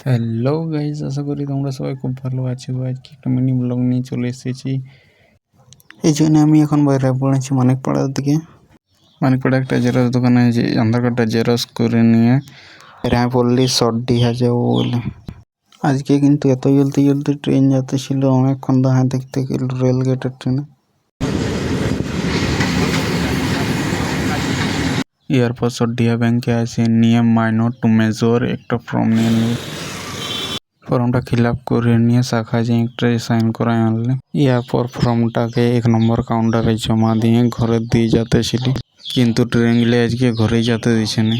Hello guys, আশা করি তোমরা সবাই খুব ভালো আছো। আজকে একটা মিনি ব্লগ নিয়ে চলে এসেছি। এই জন্য আমি এখন বাইরে পড়েছি মানিকপাড়ার দিকে। মানিকপাড়া একটা জেরক্স দোকানে যে আধার কার্ডটা জেরক্স করে নিয়ে রায় পড়লি সর্দি হয়ে যাবো বলে। আজকে কিন্তু এত জলদি জলদি ট্রেন যাতে ছিল, অনেকক্ষণ দাঁড়িয়ে দেখতে গেল রেলগেটের ট্রেনে। এরপর সর্দিয়া ব্যাংকে আসে নিয়ে মাইনর টু মেজর একটা ফর্ম নিয়ে নিল। ফর্মটা ফিল আপ করে নিয়ে শাখায় যে একটা সাইন করায় আনলে। এরপর ফর্মটাকে 1 নম্বর কাউন্টারে জমা দিয়ে ঘরে দিয়ে যেতে ছিল, কিন্তু ট্রেনগুলো আজকে ঘরে যেতে দিছে না।